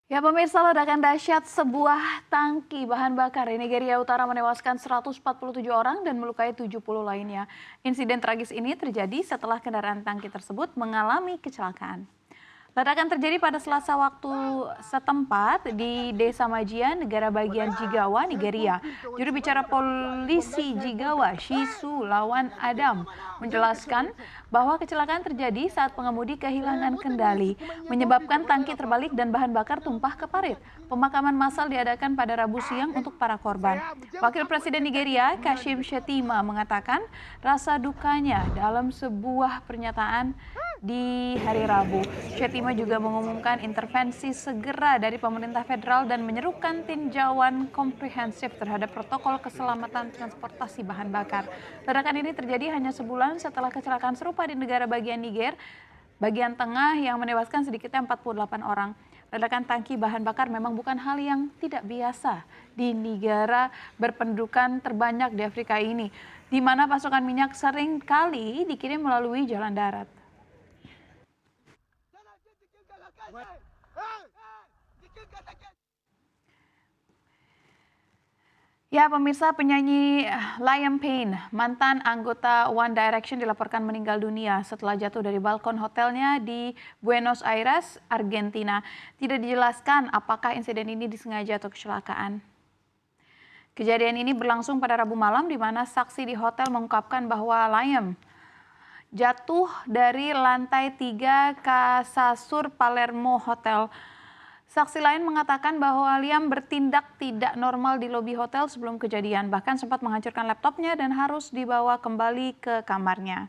Ya pemirsa, ledakan dahsyat sebuah tangki bahan bakar di Nigeria Utara menewaskan 147 orang dan melukai 70 lainnya. Insiden tragis ini terjadi setelah kendaraan tangki tersebut mengalami kecelakaan. Ledakan terjadi pada Selasa waktu setempat di Desa Majian, negara bagian Jigawa, Nigeria. Juru bicara polisi Jigawa, Shisu Lawan Adam, menjelaskan bahwa kecelakaan terjadi saat pengemudi kehilangan kendali, menyebabkan tangki terbalik dan bahan bakar tumpah ke parit. Pemakaman massal diadakan pada Rabu siang untuk para korban. Wakil Presiden Nigeria, Kashim Shettima, mengatakan rasa dukanya dalam sebuah pernyataan di hari Rabu. Shettima juga mengumumkan intervensi segera dari pemerintah federal dan menyerukan tinjauan komprehensif terhadap protokol keselamatan transportasi bahan bakar. Ledakan ini terjadi hanya sebulan setelah kecelakaan serupa di negara bagian Niger, bagian tengah yang menewaskan sedikitnya 48 orang. Ledakan tangki bahan bakar memang bukan hal yang tidak biasa di negara berpendudukan terbanyak di Afrika ini, di mana pasokan minyak sering kali dikirim melalui jalan darat. Ya pemirsa, penyanyi Liam Payne, mantan anggota One Direction, dilaporkan meninggal dunia setelah jatuh dari balkon hotelnya di Buenos Aires, Argentina. Tidak dijelaskan apakah insiden ini disengaja atau kecelakaan. Kejadian ini berlangsung pada Rabu malam di mana saksi di hotel mengungkapkan bahwa Liam jatuh dari lantai 3 kasasur Palermo Hotel. Saksi lain mengatakan bahwa Liam bertindak tidak normal di lobi hotel sebelum kejadian, bahkan sempat menghancurkan laptopnya dan harus dibawa kembali ke kamarnya.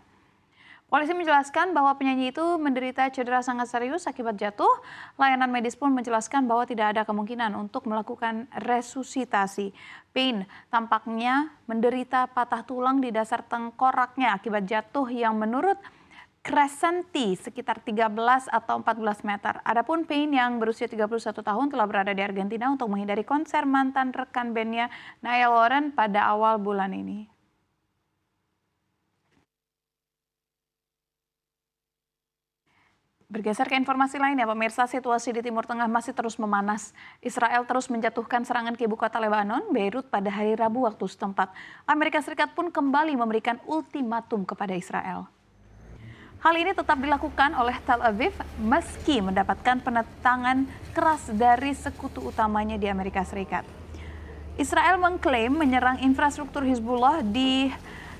Polisi menjelaskan bahwa penyanyi itu menderita cedera sangat serius akibat jatuh. Layanan medis pun menjelaskan bahwa tidak ada kemungkinan untuk melakukan resusitasi. Payne tampaknya menderita patah tulang di dasar tengkoraknya akibat jatuh yang menurut Crescenti sekitar 13 atau 14 meter. Adapun Payne yang berusia 31 tahun telah berada di Argentina untuk menghindari konser mantan rekan bandnya Niall Horan pada awal bulan ini. Bergeser ke informasi lain ya pemirsa, situasi di Timur Tengah masih terus memanas. Israel terus menjatuhkan serangan ke ibu kota Lebanon, Beirut, pada hari Rabu waktu setempat. Amerika Serikat pun kembali memberikan ultimatum kepada Israel. Hal ini tetap dilakukan oleh Tel Aviv meski mendapatkan penentangan keras dari sekutu utamanya di Amerika Serikat. Israel mengklaim menyerang infrastruktur Hizbullah di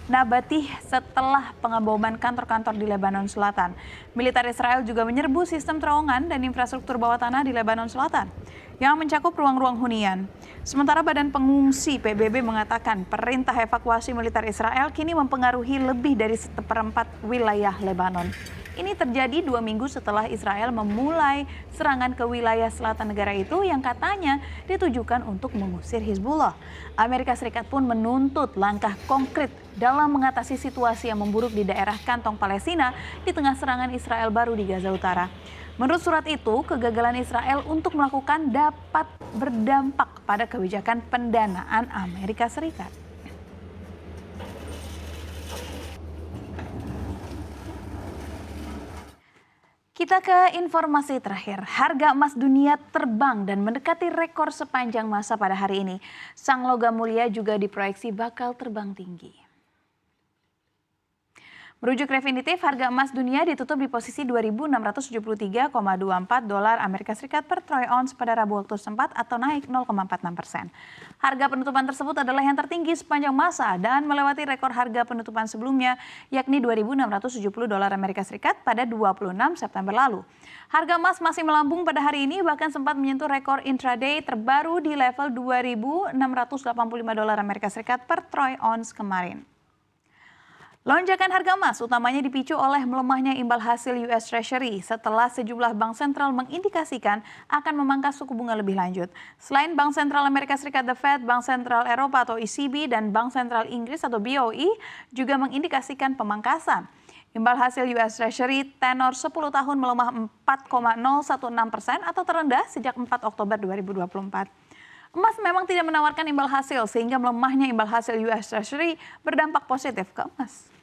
Nabatih setelah pengaboman kantor-kantor di Lebanon Selatan. Militer Israel juga menyerbu sistem terowongan dan infrastruktur bawah tanah di Lebanon Selatan yang mencakup ruang-ruang hunian. Sementara Badan Pengungsi PBB mengatakan perintah evakuasi militer Israel kini mempengaruhi lebih dari 1/4 wilayah Lebanon. Ini terjadi 2 minggu setelah Israel memulai serangan ke wilayah selatan negara itu yang katanya ditujukan untuk mengusir Hizbullah. Amerika Serikat pun menuntut langkah konkret dalam mengatasi situasi yang memburuk di daerah kantong Palestina di tengah serangan Israel baru di Gaza Utara. Menurut surat itu, kegagalan Israel untuk melakukan dapat berdampak pada kebijakan pendanaan Amerika Serikat. Kita ke informasi terakhir. Harga emas dunia terbang dan mendekati rekor sepanjang masa pada hari ini. Sang logam mulia juga diproyeksi bakal terbang tinggi. Merujuk Refinitiv, harga emas dunia ditutup di posisi 2.673,24 dolar Amerika Serikat per troy ounce pada Rabu waktu setempat atau naik 0,46%. Harga penutupan tersebut adalah yang tertinggi sepanjang masa dan melewati rekor harga penutupan sebelumnya yakni 2.670 dolar Amerika Serikat pada 26 September lalu. Harga emas masih melambung pada hari ini, bahkan sempat menyentuh rekor intraday terbaru di level 2.685 dolar Amerika Serikat per troy ounce kemarin. Lonjakan harga emas utamanya dipicu oleh melemahnya imbal hasil US Treasury setelah sejumlah bank sentral mengindikasikan akan memangkas suku bunga lebih lanjut. Selain Bank Sentral Amerika Serikat The Fed, Bank Sentral Eropa atau ECB, dan Bank Sentral Inggris atau BOE juga mengindikasikan pemangkasan. Imbal hasil US Treasury tenor 10 tahun melemah 4,016% atau terendah sejak 4 Oktober 2024. Emas memang tidak menawarkan imbal hasil sehingga melemahnya imbal hasil US Treasury berdampak positif ke emas.